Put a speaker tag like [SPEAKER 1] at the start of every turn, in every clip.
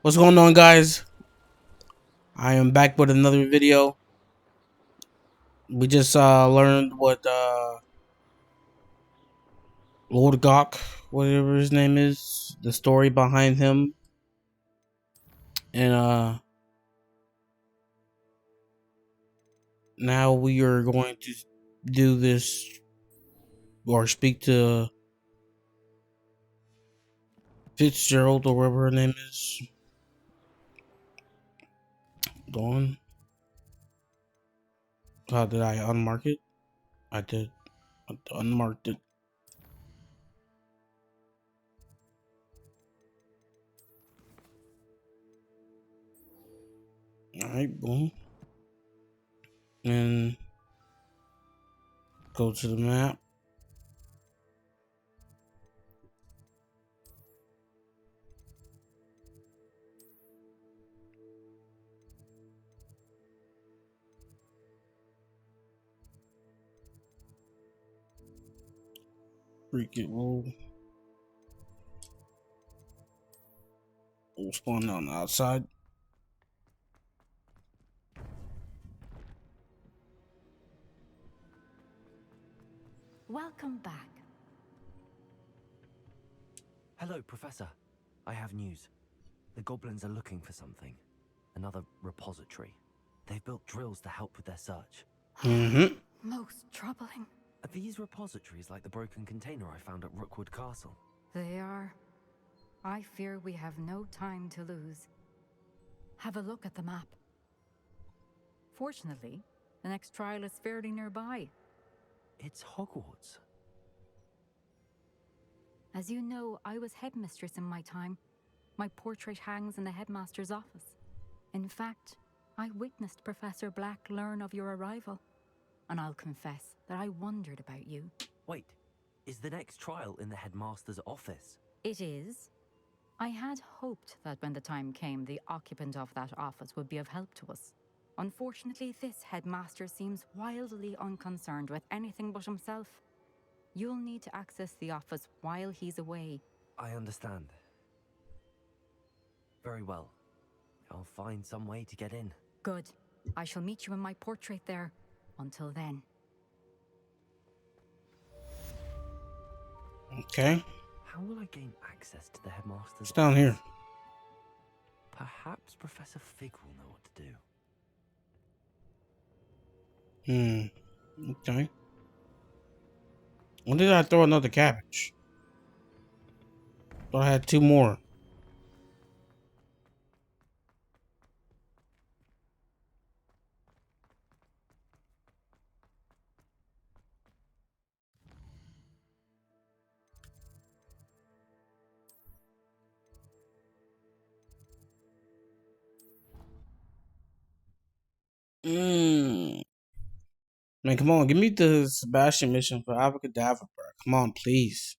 [SPEAKER 1] What's going on, guys? I am back with another video. We just learned what Lord Gok, whatever his name is, the story behind him, and now we are going to do this or speak to Fitzgerald or whatever her name is. Dawn. How did I unmark it? I did. I unmarked it. Alright, boom. And go to the map. Freak it, we'll spawn on the outside.
[SPEAKER 2] Welcome back.
[SPEAKER 3] Hello, Professor. I have news. The goblins are looking for something. Another repository. They've built drills to help with their search.
[SPEAKER 2] Most troubling.
[SPEAKER 3] Are these repositories like the broken container I found at Rookwood Castle?
[SPEAKER 2] They are. I fear we have no time to lose. Have a look at the map. Fortunately, the next trial is fairly nearby.
[SPEAKER 3] It's Hogwarts.
[SPEAKER 2] As you know, I was headmistress in my time. My portrait hangs in the headmaster's office. In fact, I witnessed Professor Black learn of your arrival. And I'll confess that I wondered about you.
[SPEAKER 3] Wait, is the next trial in the headmaster's office?
[SPEAKER 2] It is. I had hoped that when the time came, the occupant of that office would be of help to us. Unfortunately, this headmaster seems wildly unconcerned with anything but himself. You'll need to access the office while he's away.
[SPEAKER 3] I understand. Very well. I'll find some way to get in.
[SPEAKER 2] Good. I shall meet you in my portrait there. Until then.
[SPEAKER 1] Okay.
[SPEAKER 3] How will I gain access to the headmaster's
[SPEAKER 1] It's down here.
[SPEAKER 3] Perhaps Professor Fig will know what to do.
[SPEAKER 1] Okay. When did I throw another cabbage? Thought I had two more. Man, come on, give me the Sebastian mission for Abracadabra, bro. Come on, please.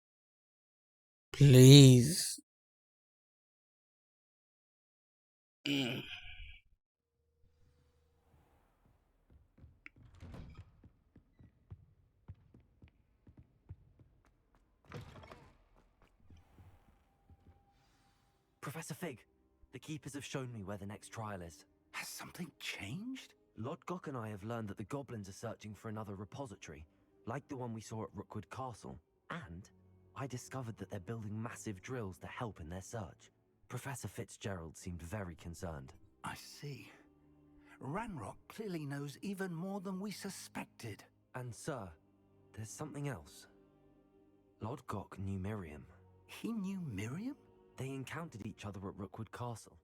[SPEAKER 1] Please.
[SPEAKER 3] Professor Fig, the keepers have shown me where the next trial is.
[SPEAKER 4] Has something changed?
[SPEAKER 3] Lord Gok and I have learned that the goblins are searching for another repository, like the one we saw at Rookwood Castle. And I discovered that they're building massive drills to help in their search. Professor Fitzgerald seemed very concerned.
[SPEAKER 4] I see. Ranrock clearly knows even more than we suspected.
[SPEAKER 3] And sir, there's something else. Lord Gok knew Miriam.
[SPEAKER 4] He knew Miriam?
[SPEAKER 3] They encountered each other at Rookwood Castle.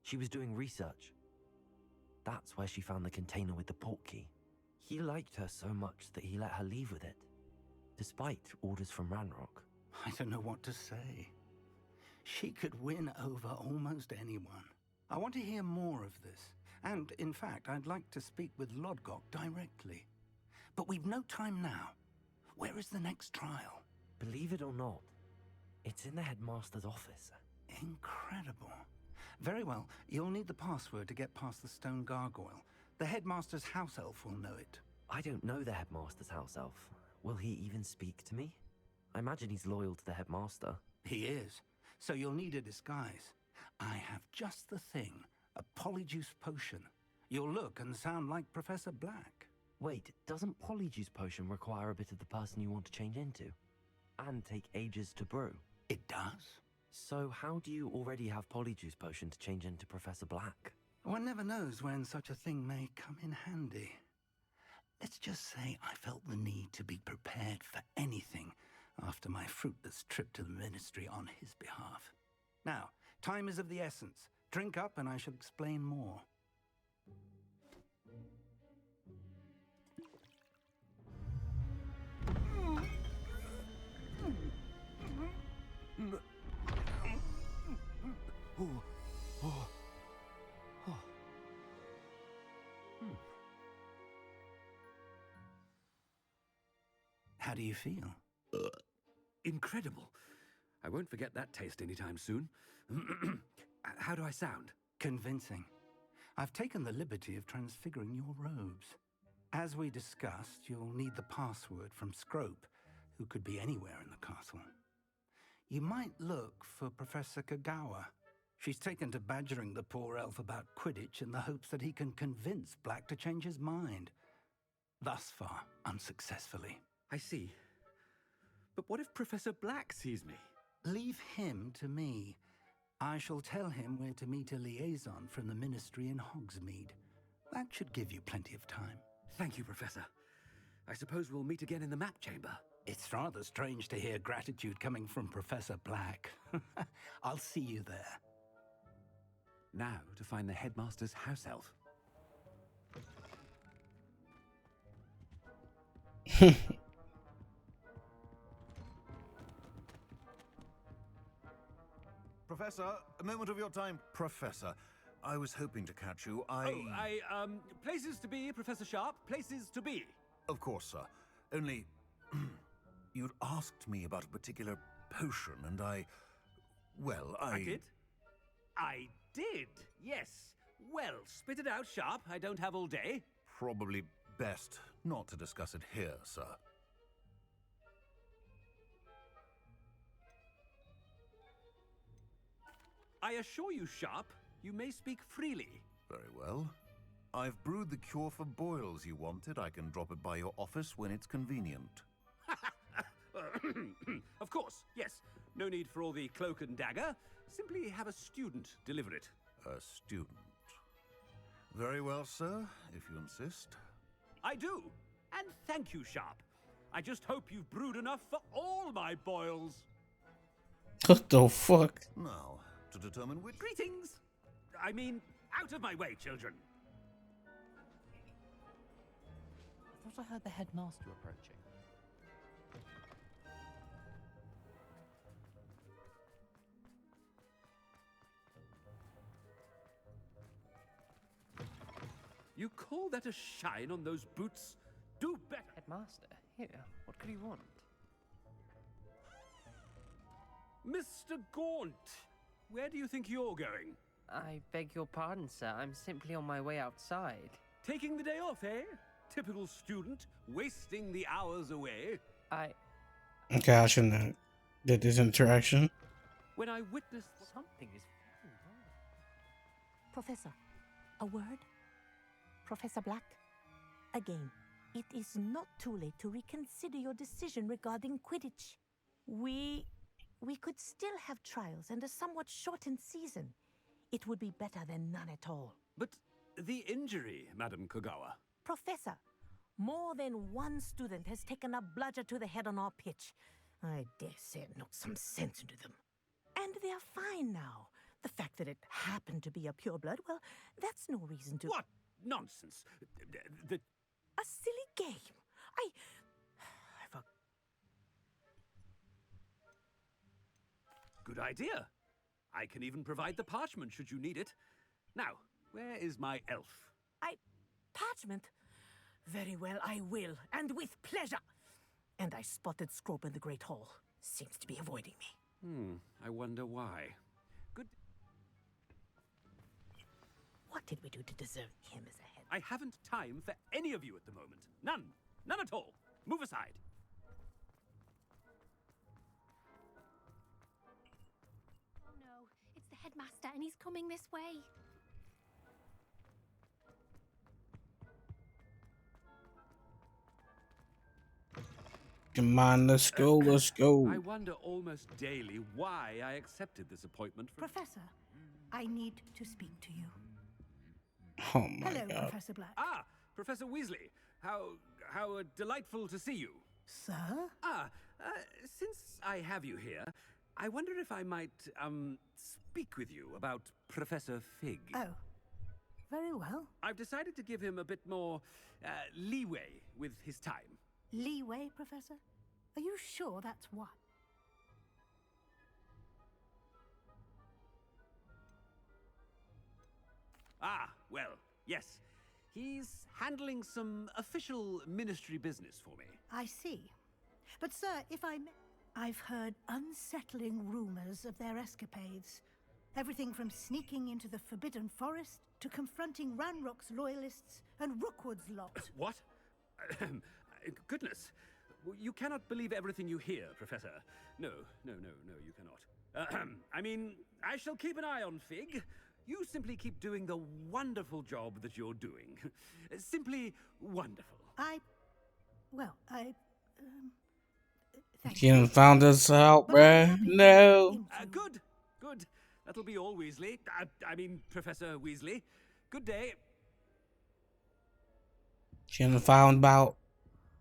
[SPEAKER 3] She was doing research. That's where she found the container with the portkey. He liked her so much that he let her leave with it, despite orders from Ranrock.
[SPEAKER 4] I don't know what to say. She could win over almost anyone. I want to hear more of this. And, in fact, I'd like to speak with Lodgok directly. But we've no time now. Where is the next trial?
[SPEAKER 3] Believe it or not, it's in the headmaster's office.
[SPEAKER 4] Incredible. Very well, you'll need the password to get past the stone gargoyle. The headmaster's house elf will know it.
[SPEAKER 3] I don't know the headmaster's house elf. Will he even speak to me? I imagine he's loyal to the headmaster.
[SPEAKER 4] He is. So you'll need a disguise. I have just the thing. A polyjuice potion. You'll look and sound like Professor Black.
[SPEAKER 3] Wait, doesn't Polyjuice Potion require a bit of the person you want to change into? And take ages to brew?
[SPEAKER 4] It does?
[SPEAKER 3] So how do you already have Polyjuice Potion to change into Professor Black?
[SPEAKER 4] One never knows when such a thing may come in handy. Let's just say I felt the need to be prepared for anything after my fruitless trip to the Ministry on his behalf. Now, time is of the essence. Drink up and I shall explain more. How do you feel?
[SPEAKER 5] Incredible. I won't forget that taste anytime soon. How do I sound?
[SPEAKER 4] Convincing. I've taken the liberty of transfiguring your robes. As we discussed, you'll need the password from Scrope, who could be anywhere in the castle. You might look for Professor Kagawa. She's taken to badgering the poor elf about Quidditch in the hopes that he can convince Black to change his mind. Thus far, unsuccessfully.
[SPEAKER 5] I see. But what if Professor Black sees me?
[SPEAKER 4] Leave him to me. I shall tell him where to meet a liaison from the Ministry in Hogsmeade. That should give you plenty of time.
[SPEAKER 5] Thank you, Professor. I suppose we'll meet again in the map chamber.
[SPEAKER 4] It's rather strange to hear gratitude coming from Professor Black. I'll see you there.
[SPEAKER 5] Now to find the headmaster's house elf.
[SPEAKER 6] Professor, a moment of your time. Professor, I was hoping to catch you.
[SPEAKER 5] Places to be, Professor Sharp. Places to be.
[SPEAKER 6] Of course, sir. Only, you'd asked me about a particular potion, and I
[SPEAKER 5] did? I did, yes. Well, spit it out, Sharp. I don't have all day.
[SPEAKER 6] Probably best not to discuss it here, sir.
[SPEAKER 5] I assure you, Sharp, you may speak freely.
[SPEAKER 6] Very well. I've brewed the cure for boils you wanted. I can drop it by your office when it's convenient.
[SPEAKER 5] Of course, yes. No need for all the cloak and dagger. Simply have a student deliver it.
[SPEAKER 6] A student. Very well, sir, if you insist.
[SPEAKER 5] I do. And thank you, Sharp. I just hope you've brewed enough for all my boils.
[SPEAKER 1] What the fuck?
[SPEAKER 6] Now, to determine which...
[SPEAKER 5] Greetings. I mean, out of my way, children.
[SPEAKER 3] I thought I heard the headmaster approaching.
[SPEAKER 5] You call that a shine on those boots? Do better.
[SPEAKER 3] Headmaster? Here, what could he want?
[SPEAKER 5] Mr. Gaunt, where do you think you're going?
[SPEAKER 7] I beg your pardon, sir. I'm simply on my way outside.
[SPEAKER 5] Taking the day off, eh? Typical student, wasting the hours away.
[SPEAKER 1] Okay, I shouldn't have did this interaction.
[SPEAKER 5] When I witnessed...
[SPEAKER 7] Something is very wrong.
[SPEAKER 8] Professor, a word? Professor Black? Again, it is not too late to reconsider your decision regarding Quidditch. We could still have trials and a somewhat shortened season. It would be better than none at all.
[SPEAKER 5] But the injury, Madam Kagawa.
[SPEAKER 8] Professor, more than one student has taken a bludger to the head on our pitch. I dare say it knocked some sense into them. And they're fine now. The fact that it happened to be a pureblood, well, that's no reason to...
[SPEAKER 5] What nonsense!
[SPEAKER 8] A silly game.
[SPEAKER 5] Good idea. I can even provide the parchment should you need it. Now, where is my elf?
[SPEAKER 8] Parchment? Very well, I will, and with pleasure. And I spotted Scrope in the Great Hall. Seems to be avoiding me.
[SPEAKER 5] I wonder why. Good.
[SPEAKER 8] What did we do to deserve him as a head?
[SPEAKER 5] I haven't time for any of you at the moment. None. None at all. Move aside.
[SPEAKER 9] Oh no, it's the headmaster, and he's coming this way.
[SPEAKER 1] Come on, let's go, let's go.
[SPEAKER 5] I wonder almost daily why I accepted this appointment from...
[SPEAKER 10] Professor, I need to speak to you.
[SPEAKER 1] Oh my
[SPEAKER 10] Hello,
[SPEAKER 1] God.
[SPEAKER 10] Professor Black.
[SPEAKER 5] Ah, Professor Weasley. How delightful to see you.
[SPEAKER 10] Sir?
[SPEAKER 5] Since I have you here, I wonder if I might, speak with you about Professor Fig.
[SPEAKER 10] Oh, very well.
[SPEAKER 5] I've decided to give him a bit more, leeway with his time.
[SPEAKER 10] Leeway, Professor? Are you sure that's what?
[SPEAKER 5] Ah, well, yes. He's handling some official ministry business for me.
[SPEAKER 10] I see. But, sir, if I may, I've heard unsettling rumors of their escapades. Everything from sneaking into the Forbidden Forest to confronting Ranrock's loyalists and Rookwood's lot.
[SPEAKER 5] What? Goodness. You cannot believe everything you hear, Professor. No, you cannot. I mean, I shall keep an eye on Fig. You simply keep doing the wonderful job that you're doing. Simply wonderful.
[SPEAKER 10] Thank
[SPEAKER 1] She done found us out, bruh. No.
[SPEAKER 5] Good. That'll be all, Weasley. I mean, Professor Weasley. Good day.
[SPEAKER 1] She done found about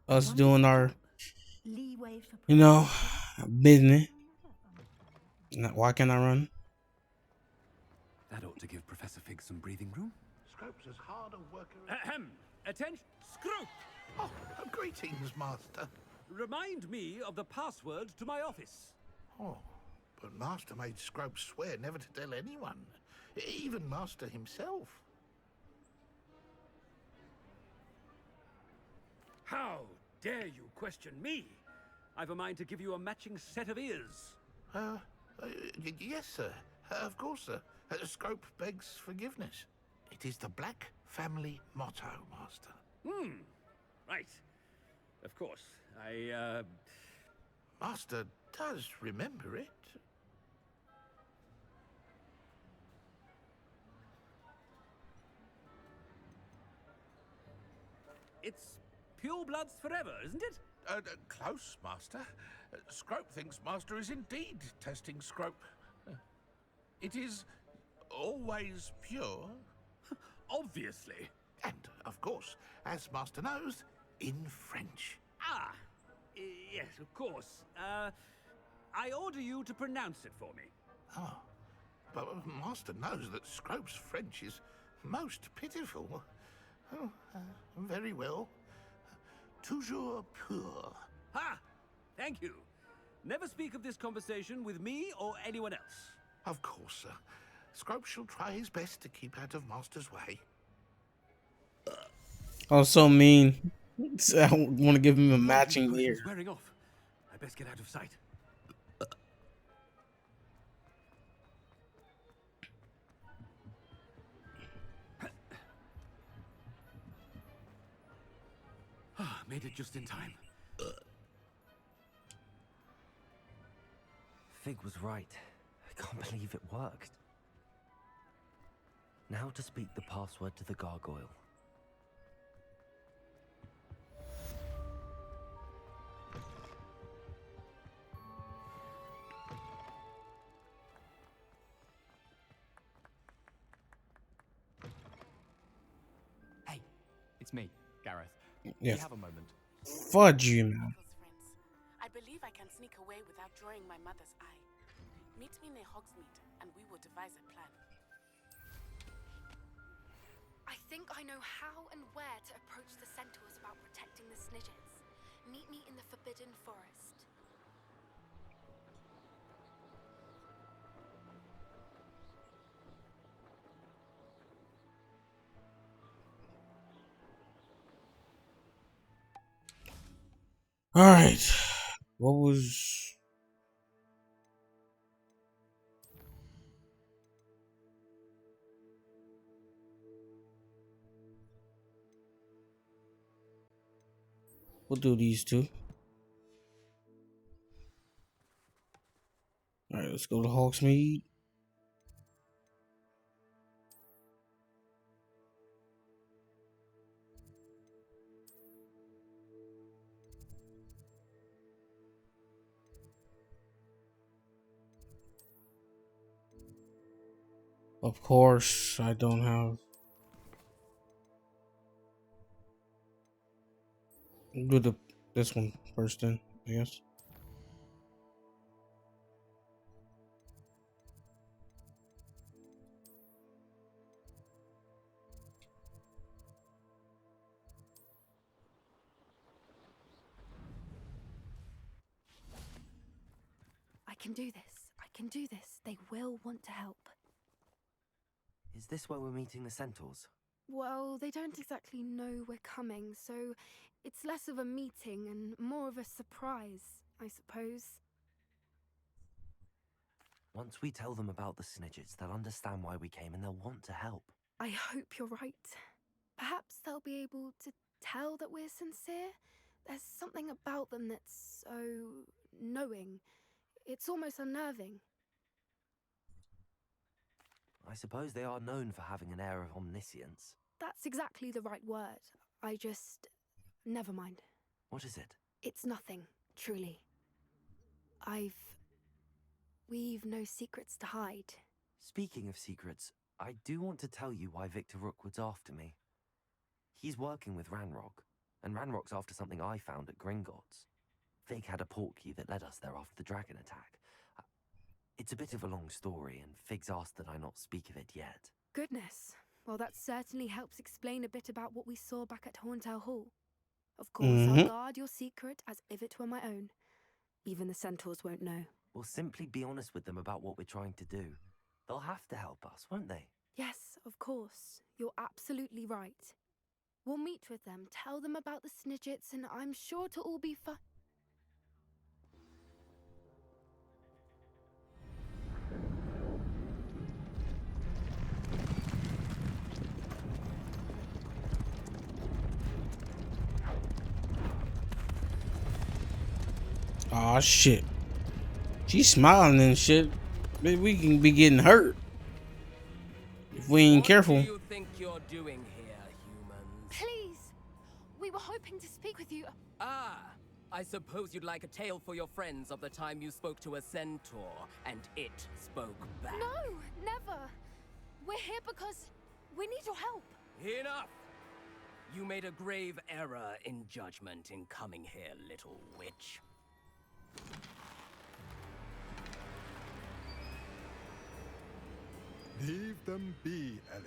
[SPEAKER 1] us doing our,
[SPEAKER 10] Leeway for
[SPEAKER 1] you know, business. Why can't I run?
[SPEAKER 5] That ought to give Professor Fig some breathing room.
[SPEAKER 6] Scrope's as hard a worker
[SPEAKER 5] Ahem. Attention, Scrope!
[SPEAKER 6] Oh, greetings, Master.
[SPEAKER 5] Remind me of the password to my office.
[SPEAKER 6] Oh, but Master made Scrope swear never to tell anyone, even Master himself.
[SPEAKER 5] How dare you question me? I've a mind to give you a matching set of ears.
[SPEAKER 6] Yes, sir. Of course, sir. Scrope begs forgiveness. It is the Black family motto, Master.
[SPEAKER 5] Right. Of course.
[SPEAKER 6] Master does remember it.
[SPEAKER 5] It's pure bloods forever, isn't it?
[SPEAKER 6] Close, Master. Scrope thinks Master is indeed testing Scrope. It is always pure.
[SPEAKER 5] Obviously.
[SPEAKER 6] And, of course, as Master knows, in French.
[SPEAKER 5] Ah, yes, of course. I order you to pronounce it for me.
[SPEAKER 6] Oh, but Master knows that Scrope's French is most pitiful. Oh, very well. Toujours pur.
[SPEAKER 5] Ha! Thank you. Never speak of this conversation with me or anyone else.
[SPEAKER 6] Of course, sir. Scrope shall try his best to keep out of Master's way.
[SPEAKER 1] Oh, so mean. I want to give him a matching ear.
[SPEAKER 5] It's wearing off. I best get out of sight. Made it just in time.
[SPEAKER 3] Fig was right. I can't believe it worked. Now to speak the password to the gargoyle.
[SPEAKER 11] Hey, it's me, Gareth.
[SPEAKER 1] Yeah.
[SPEAKER 11] You have a moment.
[SPEAKER 1] Fudge you, man.
[SPEAKER 12] I believe I can sneak away without drawing my mother's eye. Meet me near Hogsmeade, and we will devise a plan.
[SPEAKER 9] I think I know how and where to approach the centaurs about protecting the Snidgets. Meet me in the Forbidden Forest.
[SPEAKER 1] Alright. What was... We'll do these two. Alright, let's go to Hogsmeade. Of course, I don't have. Do this one first, then I guess.
[SPEAKER 9] I can do this. I can do this. They will want to help.
[SPEAKER 3] Is this where we're meeting the centaurs?
[SPEAKER 9] Well, they don't exactly know we're coming, so it's less of a meeting and more of a surprise, I suppose.
[SPEAKER 3] Once we tell them about the Snidgets, they'll understand why we came and they'll want to help.
[SPEAKER 9] I hope you're right. Perhaps they'll be able to tell that we're sincere. There's something about them that's so knowing. It's almost unnerving.
[SPEAKER 3] I suppose they are known for having an air of omniscience.
[SPEAKER 9] That's exactly the right word. I just... Never mind.
[SPEAKER 3] What is it?
[SPEAKER 9] It's nothing, truly. We've no secrets to hide.
[SPEAKER 3] Speaking of secrets, I do want to tell you why Victor Rookwood's after me. He's working with Ranrock, and Ranrock's after something I found at Gringotts. Fig had a portkey that led us there after the dragon attack. It's a bit of a long story, and Fig's asked that I not speak of it yet.
[SPEAKER 9] Goodness. Well, that certainly helps explain a bit about what we saw back at Horntail Hall. Of course, I'll guard your secret as if it were my own. Even the centaurs won't know.
[SPEAKER 3] We'll simply be honest with them about what we're trying to do. They'll have to help us, won't they?
[SPEAKER 9] Yes, of course. You're absolutely right. We'll meet with them, tell them about the Snidgets, and I'm sure to all be fine.
[SPEAKER 1] Aw, shit. She's smiling and shit. Maybe we can be getting hurt if we ain't careful.
[SPEAKER 13] What do you think you're doing here, humans?
[SPEAKER 9] Please! We were hoping to speak with you.
[SPEAKER 13] Ah, I suppose you'd like a tale for your friends of the time you spoke to a centaur, and it spoke back.
[SPEAKER 9] No, never. We're here because we need your help.
[SPEAKER 13] Enough! You made a grave error in judgment in coming here, little witch.
[SPEAKER 14] Leave them be, Alec.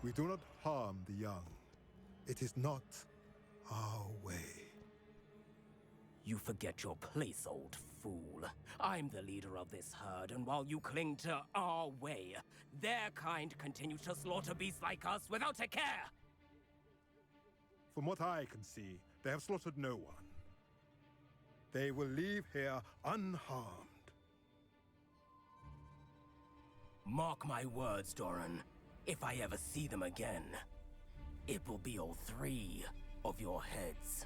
[SPEAKER 14] We do not harm the young. It is not our way.
[SPEAKER 13] You forget your place, old fool. I'm the leader of this herd, and while you cling to our way, their kind continue to slaughter beasts like us without a care.
[SPEAKER 14] From what I can see, they have slaughtered no one. They will leave here unharmed.
[SPEAKER 13] Mark my words, Doran. If I ever see them again, it will be all 3 of your heads.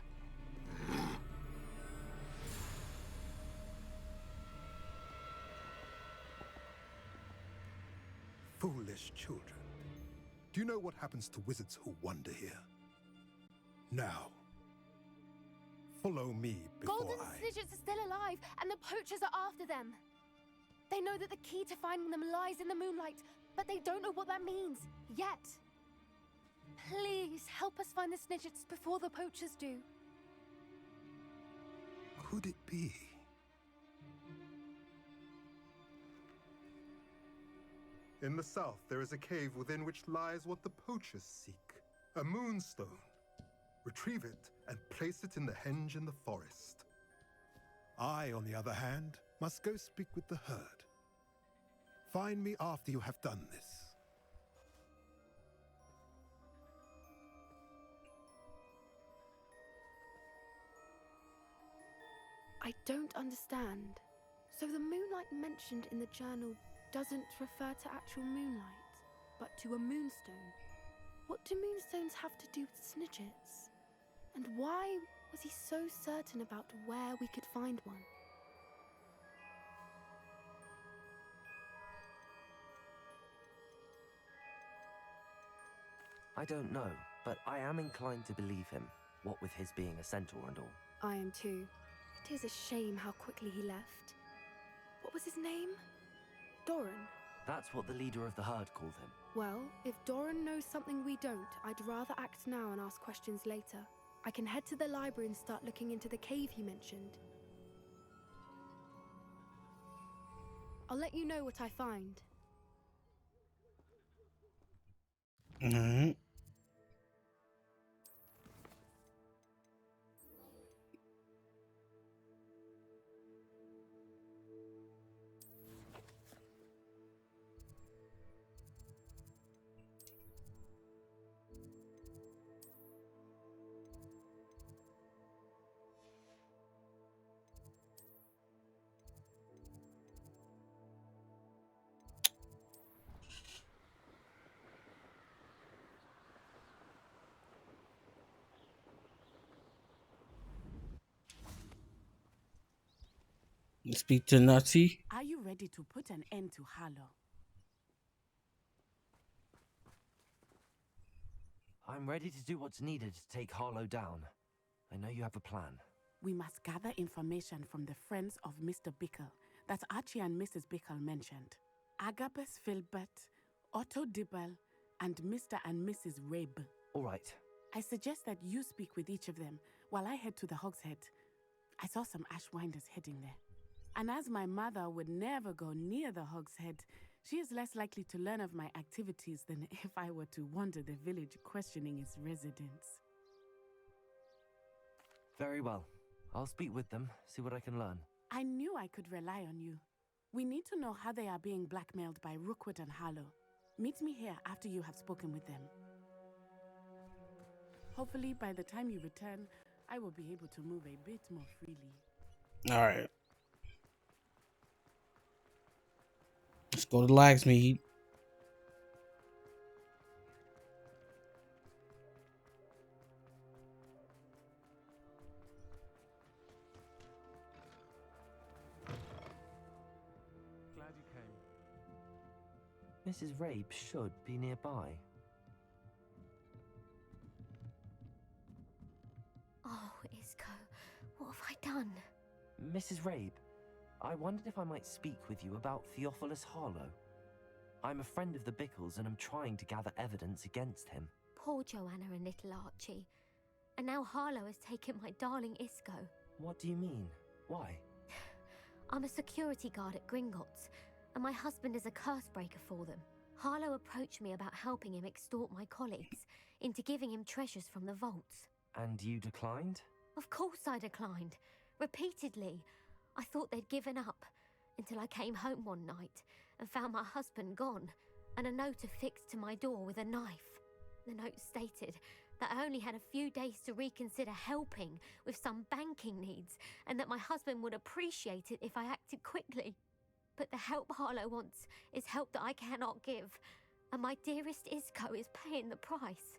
[SPEAKER 14] Foolish children. Do you know what happens to wizards who wander here? Now, follow me before
[SPEAKER 9] Golden Snidgets are still alive, and the poachers are after them. They know that the key to finding them lies in the moonlight, but they don't know what that means, yet. Please, help us find the Snidgets before the poachers do.
[SPEAKER 14] Could it be? In the south, there is a cave within which lies what the poachers seek. A moonstone. Retrieve it and place it in the henge in the forest. I, on the other hand, must go speak with the herd. Find me after you have done this.
[SPEAKER 9] I don't understand. So the moonlight mentioned in the journal doesn't refer to actual moonlight, but to a moonstone. What do moonstones have to do with Snidgets? And why was he so certain about where we could find one?
[SPEAKER 3] I don't know, but I am inclined to believe him, what with his being a centaur and all.
[SPEAKER 9] I am too. It is a shame how quickly he left. What was his name? Doran?
[SPEAKER 3] That's what the leader of the herd called him.
[SPEAKER 9] Well, if Doran knows something we don't, I'd rather act now and ask questions later. I can head to the library and start looking into the cave he mentioned. I'll let you know what I find.
[SPEAKER 1] Alright. Speak to Natty.
[SPEAKER 12] Are you ready to put an end to Harlow?
[SPEAKER 3] I'm ready to do what's needed to take Harlow down. I know you have a plan.
[SPEAKER 12] We must gather information from the friends of Mr. Bickle that Archie and Mrs. Bickle mentioned. Agabus Filbert, Otto Dibble, and Mr. and Mrs. Rabe.
[SPEAKER 3] All right.
[SPEAKER 12] I suggest that you speak with each of them while I head to the Hogshead. I saw some Ashwinders heading there. And as my mother would never go near the Hogshead, she is less likely to learn of my activities than if I were to wander the village questioning its residents.
[SPEAKER 3] Very well. I'll speak with them, see what I can learn.
[SPEAKER 12] I knew I could rely on you. We need to know how they are being blackmailed by Rookwood and Harlow. Meet me here after you have spoken with them. Hopefully, by the time you return, I will be able to move a bit more freely.
[SPEAKER 1] Alright. Let's go to Lagsmead.
[SPEAKER 11] Glad you came.
[SPEAKER 3] Mrs. Rabe should be nearby.
[SPEAKER 15] Oh, Isco, what have I done?
[SPEAKER 3] Mrs. Rabe, I wondered if I might speak with you about Theophilus Harlow. I'm a friend of the Bickles and I'm trying to gather evidence against him.
[SPEAKER 15] Poor Joanna and little Archie. And now Harlow has taken my darling Isco.
[SPEAKER 3] What do you mean? Why?
[SPEAKER 15] I'm a security guard at Gringotts, and my husband is a curse breaker for them. Harlow approached me about helping him extort my colleagues into giving him treasures from the vaults.
[SPEAKER 3] And you declined?
[SPEAKER 15] Of course I declined. Repeatedly. I thought they'd given up, until I came home one night and found my husband gone, and a note affixed to my door with a knife. The note stated that I only had a few days to reconsider helping with some banking needs, and that my husband would appreciate it if I acted quickly. But the help Harlow wants is help that I cannot give, and my dearest Isco is paying the price.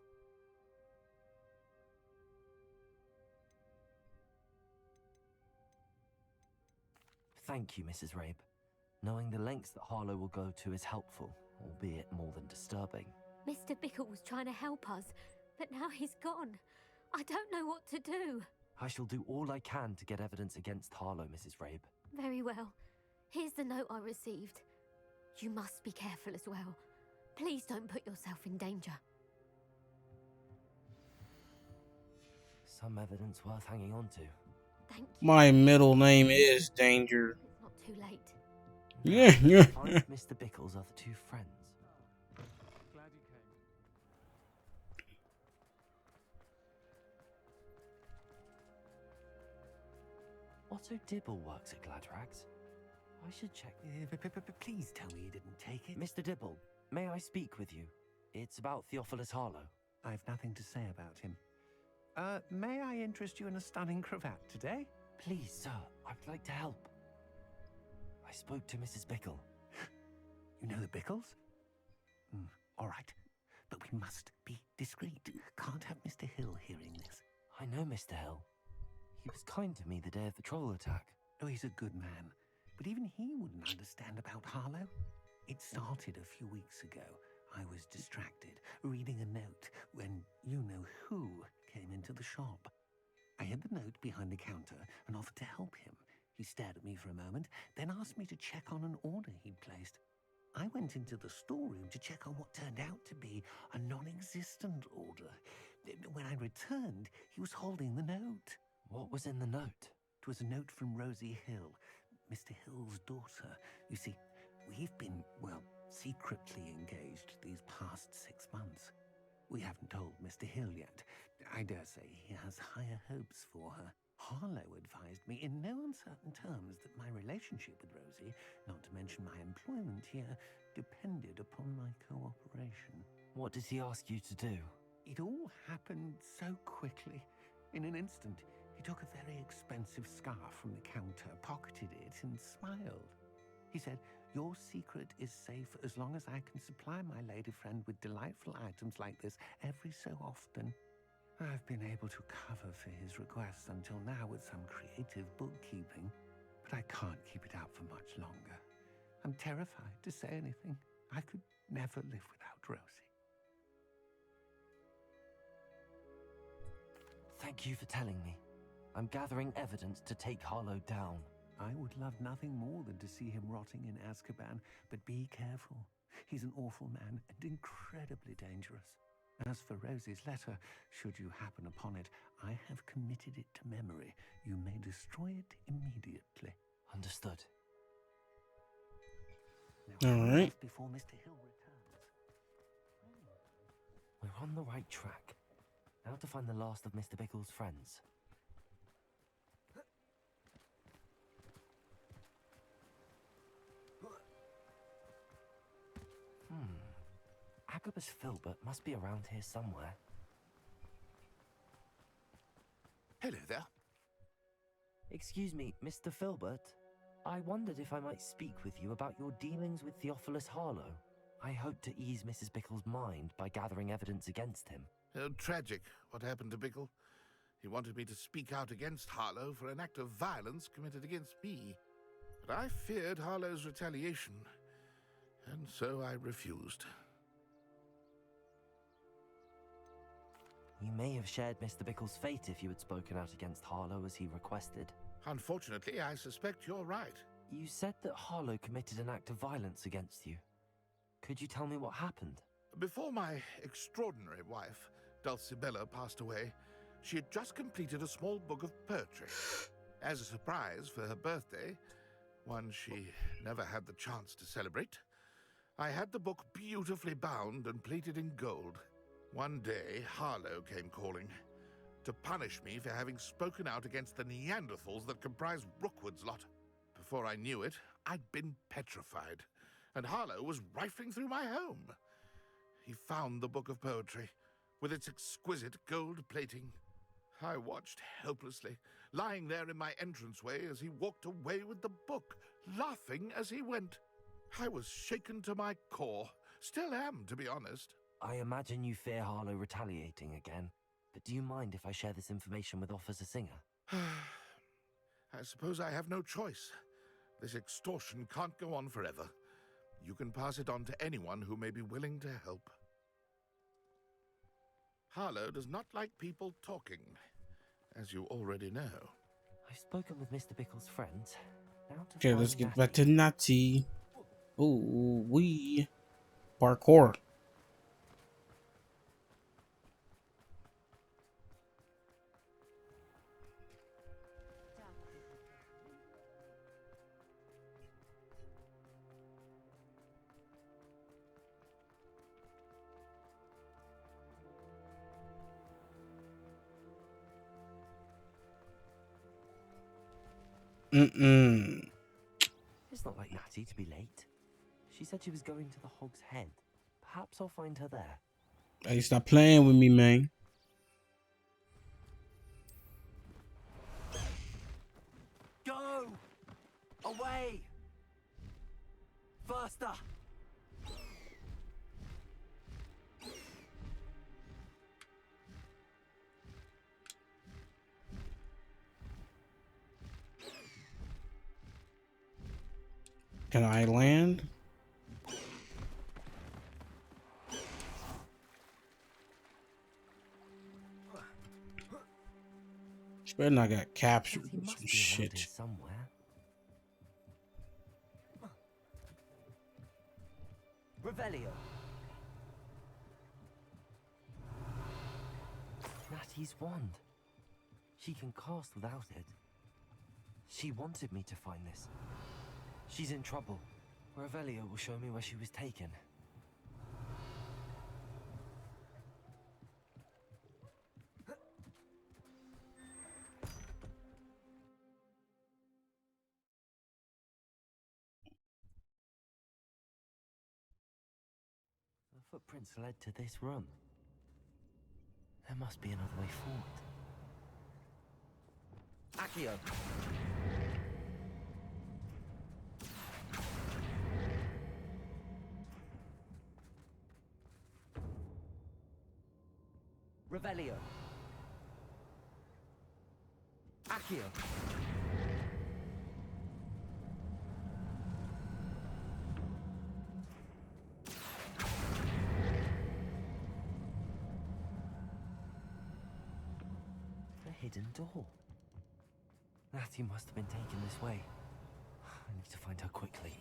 [SPEAKER 3] Thank you, Mrs. Rabe. Knowing the lengths that Harlow will go to is helpful, albeit more than disturbing.
[SPEAKER 15] Mr. Bickle was trying to help us, but now he's gone. I don't know what to do.
[SPEAKER 3] I shall do all I can to get evidence against Harlow, Mrs. Rabe.
[SPEAKER 15] Very well. Here's the note I received. You must be careful as well. Please don't put yourself in danger.
[SPEAKER 3] Some evidence worth hanging on to.
[SPEAKER 15] Thank you.
[SPEAKER 1] My middle name is Danger.
[SPEAKER 15] It's not too late.
[SPEAKER 1] Yeah.
[SPEAKER 3] Find Mr. Bickle's other two friends.
[SPEAKER 11] Glad you came.
[SPEAKER 3] Otto Dibble works at Gladrags. I should check.
[SPEAKER 16] Please tell me you didn't take it.
[SPEAKER 3] Mr. Dibble, may I speak with you? It's about Theophilus Harlow.
[SPEAKER 16] I've nothing to say about him. May I interest you in a stunning cravat today?
[SPEAKER 3] Please, sir, I'd like to help. I spoke to Mrs. Bickle.
[SPEAKER 16] You know the Bickles? All right. But we must be discreet. Can't have Mr. Hill hearing this.
[SPEAKER 3] I know Mr. Hill. He was kind to me the day of the troll attack.
[SPEAKER 16] Oh, he's a good man. But even he wouldn't understand about Harlow. It started a few weeks ago. I was distracted, reading a note, when you-know-who came into the shop. I hid the note behind the counter and offered to help him. He stared at me for a moment, then asked me to check on an order he'd placed. I went into the storeroom to check on what turned out to be a non-existent order. When I returned, he was holding the note.
[SPEAKER 3] What was in the note?
[SPEAKER 16] It was a note from Rosie Hill, Mr. Hill's daughter. You see, we've been, well, secretly engaged these past 6 months. We haven't told Mr. Hill yet. I dare say he has higher hopes for her. Harlow advised me in no uncertain terms that my relationship with Rosie, not to mention my employment here, depended upon my cooperation.
[SPEAKER 3] What did he ask you to do?
[SPEAKER 16] It all happened so quickly. In an instant, he took a very expensive scarf from the counter, pocketed it, and smiled. He said, "Your secret is safe as long as I can supply my lady friend with delightful items like this every so often." I've been able to cover for his requests until now with some creative bookkeeping, but I can't keep it out for much longer. I'm terrified to say anything. I could never live without Rosie.
[SPEAKER 3] Thank you for telling me. I'm gathering evidence to take Harlow down.
[SPEAKER 16] I would love nothing more than to see him rotting in Azkaban, but be careful. He's an awful man and incredibly dangerous. As for Rosie's letter, should you happen upon it, I have committed it to memory. You may destroy it immediately.
[SPEAKER 3] Understood.
[SPEAKER 16] Now,
[SPEAKER 1] All right.
[SPEAKER 16] before Mr. Hill returns.
[SPEAKER 3] We're on the right track. Now to find the last of Mr. Bickle's friends. Agabus Filbert must be around here somewhere.
[SPEAKER 6] Hello there.
[SPEAKER 3] Excuse me, Mr. Filbert. I wondered if I might speak with you about your dealings with Theophilus Harlow. I hope to ease Mrs. Bickle's mind by gathering evidence against him.
[SPEAKER 6] Tragic, what happened to Bickle. He wanted me to speak out against Harlow for an act of violence committed against me. But I feared Harlow's retaliation, and so I refused.
[SPEAKER 3] You may have shared Mr. Bickle's fate if you had spoken out against Harlow as he requested.
[SPEAKER 6] Unfortunately, I suspect you're right.
[SPEAKER 3] You said that Harlow committed an act of violence against you. Could you tell me what happened?
[SPEAKER 6] Before my extraordinary wife, Dulcibella, passed away, she had just completed a small book of poetry. As a surprise for her birthday, one she never had the chance to celebrate, I had the book beautifully bound and plated in gold. One day, Harlow came calling to punish me for having spoken out against the Neanderthals that comprise Rookwood's lot. Before I knew it, I'd been petrified, and Harlow was rifling through my home. He found the book of poetry, with its exquisite gold plating. I watched helplessly, lying there in my entranceway as he walked away with the book, laughing as he went. I was shaken to my core. Still am, to be honest.
[SPEAKER 3] I imagine you fear Harlow retaliating again, but do you mind if I share this information with Officer Singer?
[SPEAKER 6] I suppose I have no choice. This extortion can't go on forever. You can pass it on to anyone who may be willing to help. Harlow does not like people talking, as you already know.
[SPEAKER 3] I've spoken with Mr. Bickle's friends. Now to
[SPEAKER 1] Okay,
[SPEAKER 3] find
[SPEAKER 1] let's get
[SPEAKER 3] Natty.
[SPEAKER 1] back to Natty. Ooh, we parkour.
[SPEAKER 3] It's not like Natty to be late. She said she was going to the Hog's Head. Perhaps I'll find her there.
[SPEAKER 1] Hey, stop playing with me, man.
[SPEAKER 3] Go! Away! Faster!
[SPEAKER 1] Can I land? She better not get captured
[SPEAKER 3] He
[SPEAKER 1] with
[SPEAKER 3] must
[SPEAKER 1] some
[SPEAKER 3] be around
[SPEAKER 1] shit.
[SPEAKER 3] here somewhere. Revelio. Natty's wand. She can cast without it. She wanted me to find this. She's in trouble. Revelio will show me where she was taken. The footprints led to this room. There must be another way forward. Accio! Revelio. Accio. The hidden door. Natty must have been taken this way. I need to find her quickly.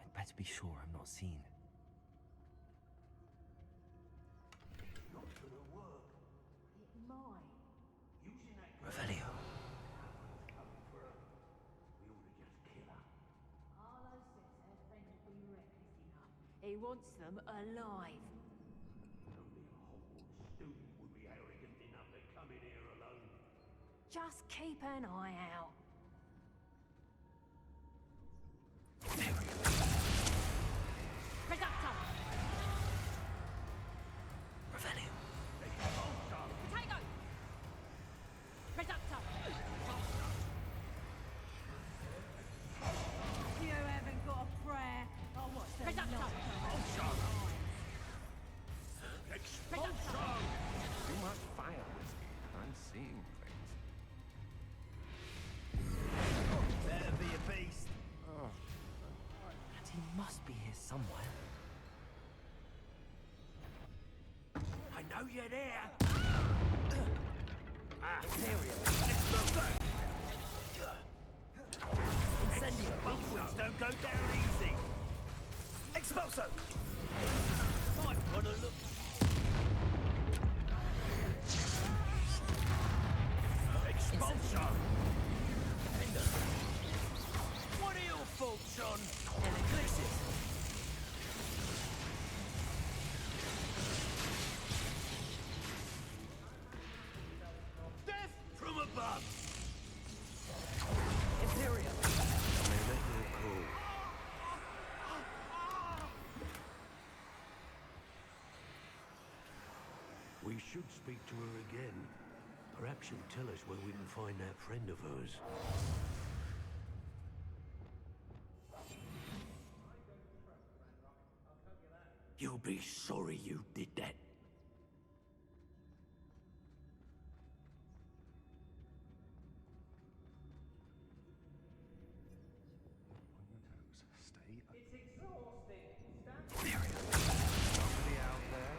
[SPEAKER 3] I'd better be sure I'm not seen. Revelio.
[SPEAKER 17] He wants them alive.
[SPEAKER 18] Only a Hogwarts student would be arrogant enough to come in here alone.
[SPEAKER 17] Just keep an eye out. Reducto!
[SPEAKER 3] Revelio.
[SPEAKER 17] Potato! Reducto! You haven't got a prayer. Oh, what's the Reducto!
[SPEAKER 18] Expulsion!
[SPEAKER 16] Too much fire. I'm seeing things.
[SPEAKER 3] Better be a beast. Oh. Natty must be here somewhere.
[SPEAKER 18] I know you're there!
[SPEAKER 3] Imperial.
[SPEAKER 18] Incendio! Bullets don't go down easy! Expulso! Might wanna look... Expulsion! What are your faults on? Eclipses! Death from above!
[SPEAKER 3] Imperial.
[SPEAKER 18] May make me call. We should speak to her again. Perhaps she'll tell us where we can find that friend of hers. You'll be sorry you did that.
[SPEAKER 16] Stay.
[SPEAKER 7] It's exhausting.
[SPEAKER 16] Somebody out there?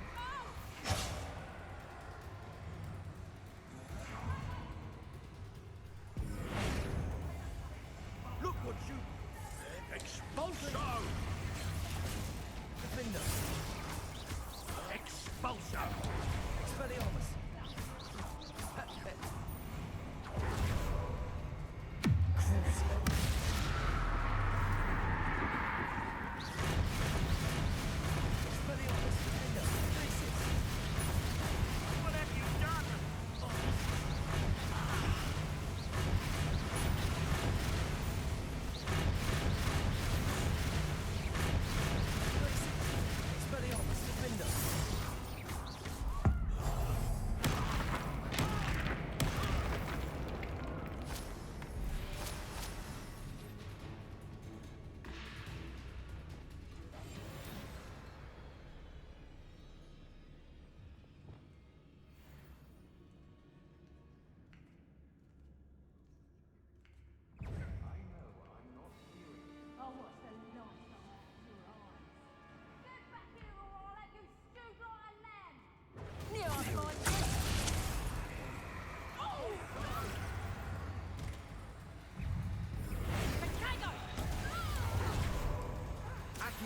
[SPEAKER 18] Look what you... Expulsion!
[SPEAKER 3] Defender.
[SPEAKER 18] Expulsion!
[SPEAKER 3] Expelliarmus. Expelliarmus. Defender. Faces.
[SPEAKER 18] What have you done?
[SPEAKER 3] Expelliarmus. Defender.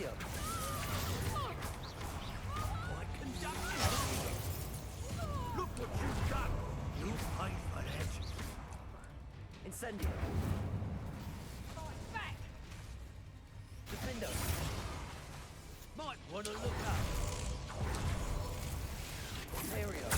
[SPEAKER 18] Incendio. Quite conductive. Look what you've done. You paid for that. Incendio.
[SPEAKER 17] Back!
[SPEAKER 18] Defendo. Might want to look up. Ontario.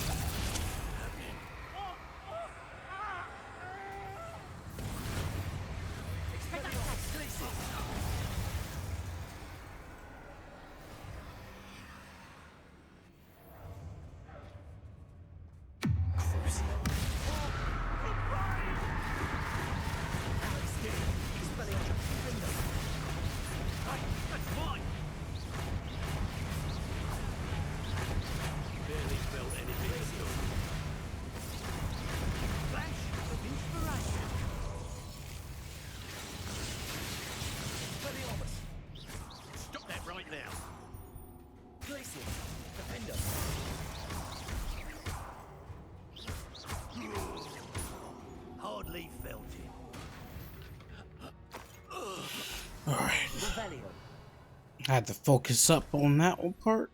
[SPEAKER 18] Stop that right now. Glacier, Defender. Hardly felt it.
[SPEAKER 1] Alright.
[SPEAKER 18] Revelio.
[SPEAKER 1] I had to focus up on that one part.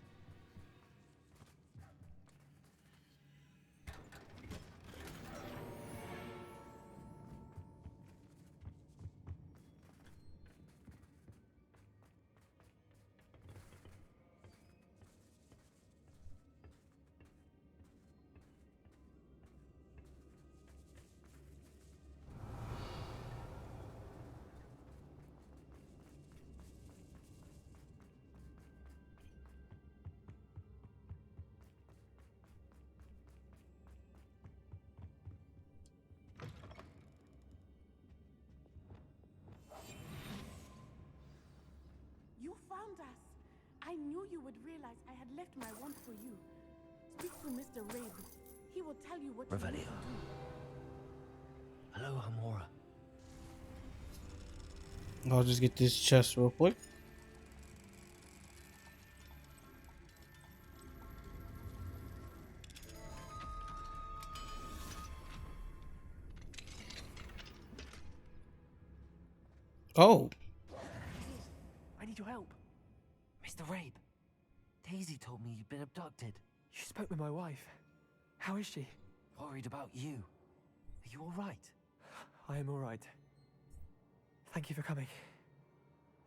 [SPEAKER 12] You found us. I knew you would realize I had left my wand for you. Speak to Mr. Rabe. He will tell you what you need to
[SPEAKER 3] Revelio.
[SPEAKER 12] do.
[SPEAKER 3] Hello, Hamora.
[SPEAKER 1] I'll just get this chest real quick. Oh.
[SPEAKER 3] I need your help. Mr. Rabe, Daisy told me you'd been abducted.
[SPEAKER 19] You spoke with my wife. How is she?
[SPEAKER 3] Worried about you. Are you all right?
[SPEAKER 19] I am all right. Thank you for coming.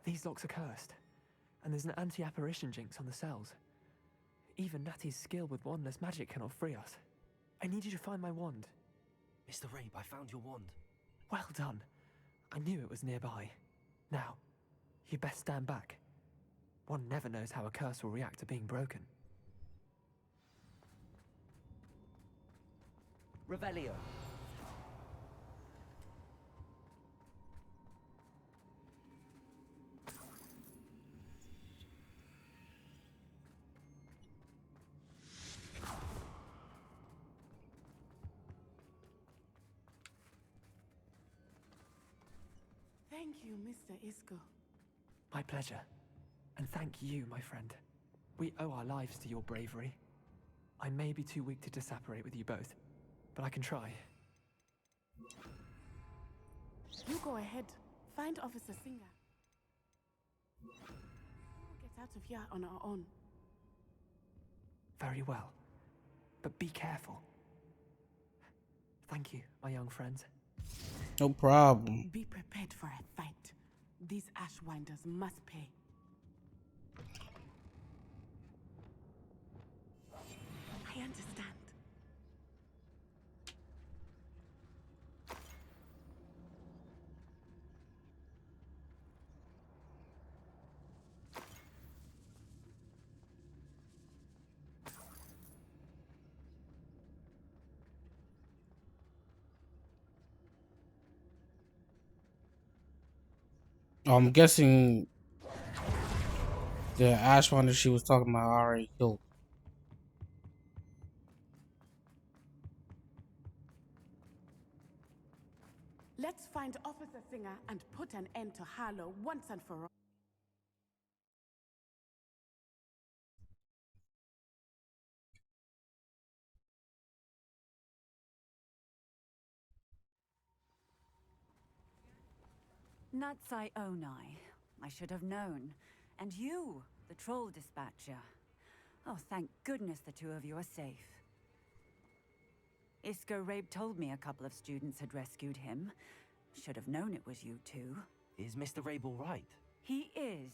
[SPEAKER 19] These locks are cursed, and there's an anti-apparition jinx on the cells. Even Natty's skill with wandless magic cannot free us. I need you to find my wand.
[SPEAKER 3] Mr. Rabe, I found your wand.
[SPEAKER 19] Well done. I knew it was nearby. Now, you best stand back. One never knows how a curse will react to being broken.
[SPEAKER 18] Revelio.
[SPEAKER 12] Thank you, Mr. Isco.
[SPEAKER 19] My pleasure. And thank you, my friend. We owe our lives to your bravery. I may be too weak to disapparate with you both, but I can try.
[SPEAKER 12] You go ahead. Find Officer Singer. We'll get out of here on our own.
[SPEAKER 19] Very well. But be careful. Thank you, my young friends.
[SPEAKER 1] No problem.
[SPEAKER 12] Be prepared for a fight. These Ashwinders must pay. I understand.
[SPEAKER 1] I'm guessing the Ashwonder she was talking about already killed.
[SPEAKER 12] Let's find Officer Singer and put an end to Harlow once and for all.
[SPEAKER 20] Natsai Onai. I should have known. And you, the troll dispatcher. Oh, thank goodness the two of you are safe. Isco Rabe told me a couple of students had rescued him. Should have known it was you two.
[SPEAKER 3] Is Mr. Rabe all right?
[SPEAKER 20] He is.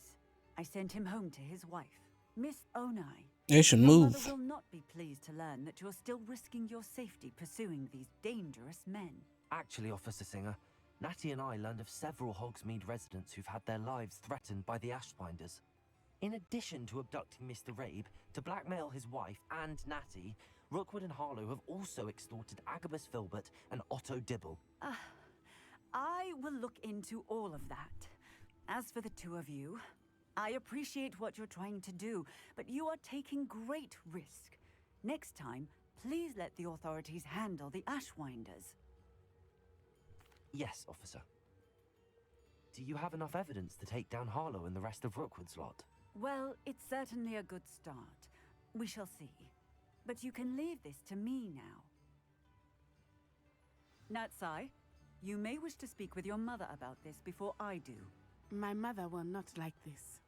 [SPEAKER 20] I sent him home to his wife, Miss Onai.
[SPEAKER 1] They should
[SPEAKER 20] Your
[SPEAKER 1] move.
[SPEAKER 20] mother will not be pleased to learn that you're still risking your safety pursuing these dangerous men.
[SPEAKER 3] Actually, Officer Singer, Natty and I learned of several Hogsmeade residents who've had their lives threatened by the Ashwinders. In addition to abducting Mr. Rabe to blackmail his wife and Natty, Rookwood and Harlow have also extorted Agabus Filbert and Otto Dibble.
[SPEAKER 20] I will look into all of that. As for the two of you, I appreciate what you're trying to do, but you are taking great risk. Next time, please let the authorities handle the Ashwinders.
[SPEAKER 3] Yes, officer. Do you have enough evidence to take down Harlow and the rest of Rookwood's lot?
[SPEAKER 20] Well, it's certainly a good start. We shall see. But you can leave this to me now. Natsai, you may wish to speak with your mother about this before I do.
[SPEAKER 12] My mother will not like this.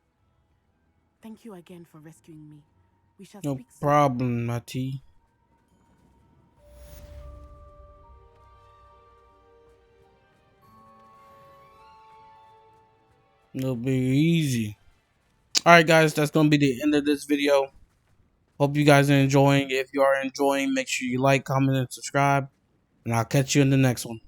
[SPEAKER 12] Thank you again for rescuing me. We shall
[SPEAKER 1] No
[SPEAKER 12] speak soon.
[SPEAKER 1] problem, Natty. It'll be easy. Alright guys, that's gonna be the end of this video. Hope you guys are enjoying. If you are enjoying, make sure you like, comment, and subscribe. And I'll catch you in the next one.